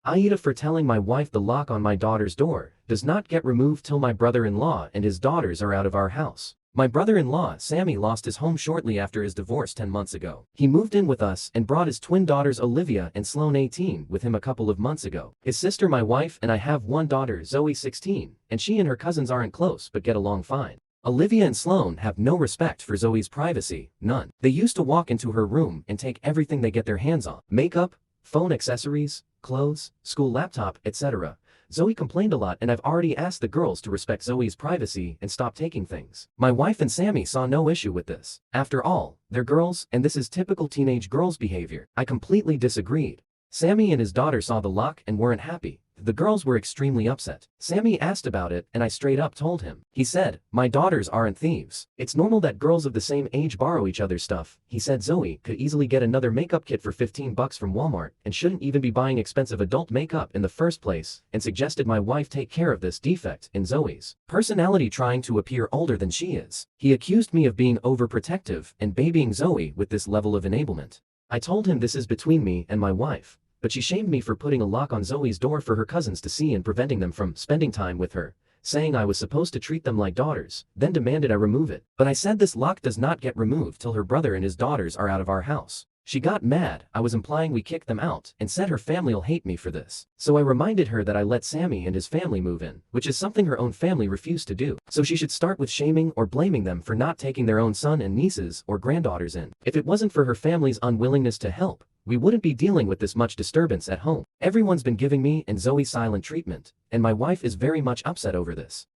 Aita for telling my wife the lock on my daughter's door does not get removed till my brother-in-law and his daughters are out of our house. My brother-in-law, Sammy, lost his home shortly after his divorce 10 months ago. He moved in with us and brought his twin daughters Olivia and Sloane 18 with him a couple of months ago. His sister, my wife, and I have one daughter, Zoe 16, and she and her cousins aren't close but get along fine. Olivia and Sloane have no respect for Zoe's privacy, none. They used to walk into her room and take everything they get their hands on. Makeup, phone accessories, clothes, school laptop, etc. Zoe complained a lot, and I've already asked the girls to respect Zoe's privacy and stop taking things. My wife and Sammy saw no issue with this. After all, they're girls, and this is typical teenage girls' behavior. I completely disagreed. Sammy and his daughter saw the lock and weren't happy. The girls were extremely upset. Sammy asked about it and I straight up told him. He said, "My daughters aren't thieves. It's normal that girls of the same age borrow each other's stuff." He said Zoe could easily get another makeup kit for 15 bucks from Walmart and shouldn't even be buying expensive adult makeup in the first place, and suggested my wife take care of this defect in Zoe's personality, trying to appear older than she is. He accused me of being overprotective and babying Zoe with this level of enablement. I told him this is between me and my wife, but she shamed me for putting a lock on Zoe's door for her cousins to see and preventing them from spending time with her, saying I was supposed to treat them like daughters, then demanded I remove it. But I said this lock does not get removed till her brother and his daughters are out of our house. She got mad. I was implying we kicked them out and said her family'll hate me for this. So I reminded her that I let Sammy and his family move in, which is something her own family refused to do. So she should start with shaming or blaming them for not taking their own son and nieces or granddaughters in. If it wasn't for her family's unwillingness to help, we wouldn't be dealing with this much disturbance at home. Everyone's been giving me and Zoe silent treatment, and my wife is very much upset over this.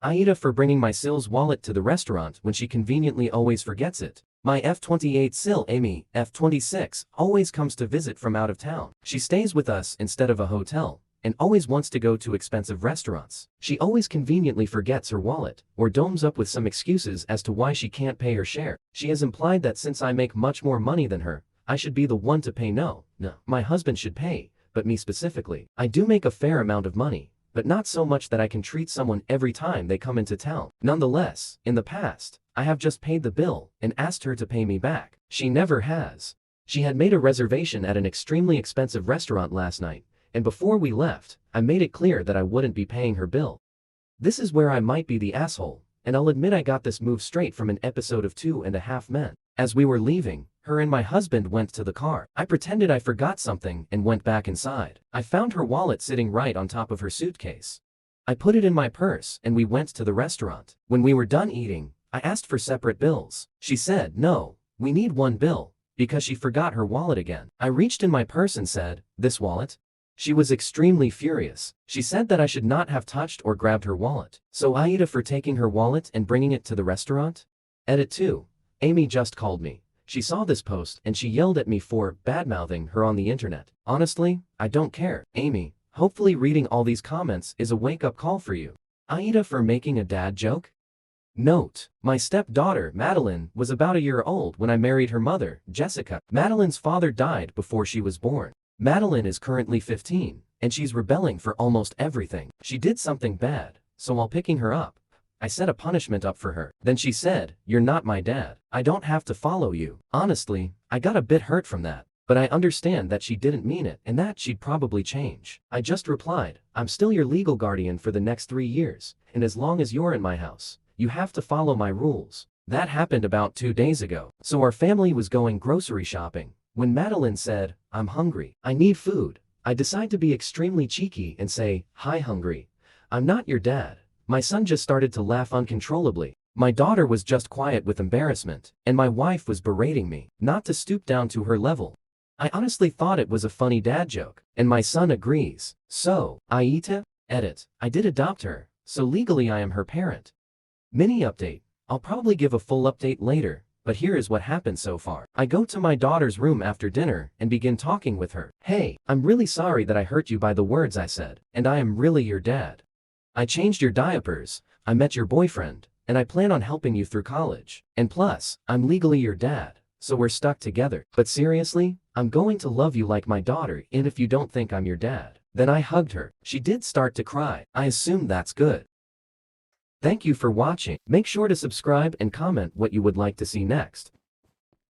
Aita for bringing my Sil's wallet to the restaurant when she conveniently always forgets it. My F28 Sil Amy, F26, always comes to visit from out of town. She stays with us instead of a hotel, and always wants to go to expensive restaurants. She always conveniently forgets her wallet, or domes up with some excuses as to why she can't pay her share. She has implied that since I make much more money than her, I should be the one to pay. No, my husband should pay, but me specifically. I do make a fair amount of money, but not so much that I can treat someone every time they come into town. Nonetheless, in the past, I have just paid the bill and asked her to pay me back. She never has. She had made a reservation at an extremely expensive restaurant last night, and before we left, I made it clear that I wouldn't be paying her bill. This is where I might be the asshole, and I'll admit I got this move straight from an episode of 2.5 Men. As we were leaving, her and my husband went to the car. I pretended I forgot something and went back inside. I found her wallet sitting right on top of her suitcase. I put it in my purse and we went to the restaurant. When we were done eating, I asked for separate bills. She said, "No, we need one bill," because she forgot her wallet again. I reached in my purse and said, "This wallet?" She was extremely furious. She said that I should not have touched or grabbed her wallet. So Aita for taking her wallet and bringing it to the restaurant? Edit 2. Amy just called me. She saw this post and she yelled at me for badmouthing her on the internet. Honestly, I don't care. Amy, hopefully reading all these comments is a wake-up call for you. Aita for making a dad joke? Note: my stepdaughter, Madeline, was about a year old when I married her mother, Jessica. Madeline's father died before she was born. Madeline is currently 15, and she's rebelling for almost everything. She did something bad, so while picking her up, I set a punishment up for her. Then she said, "You're not my dad. I don't have to follow you." Honestly, I got a bit hurt from that, but I understand that she didn't mean it and that she'd probably change. I just replied, "I'm still your legal guardian for the next 3 years, and as long as you're in my house, you have to follow my rules." That happened about 2 days ago. So our family was going grocery shopping when Madeline said, "I'm hungry. I need food." I decide to be extremely cheeky and say, "Hi, hungry. I'm not your dad." My son just started to laugh uncontrollably. My daughter was just quiet with embarrassment, and my wife was berating me not to stoop down to her level. I honestly thought it was a funny dad joke, and my son agrees. So, Aita? Edit: I did adopt her, so legally I am her parent. Mini update: I'll probably give a full update later, but here is what happened so far. I go to my daughter's room after dinner and begin talking with her. "Hey, I'm really sorry that I hurt you by the words I said, and I am really your dad. I changed your diapers, I met your boyfriend, and I plan on helping you through college. And plus, I'm legally your dad, so we're stuck together. But seriously, I'm going to love you like my daughter, and if you don't think I'm your dad." Then I hugged her. She did start to cry. I assume that's good. Thank you for watching. Make sure to subscribe and comment what you would like to see next.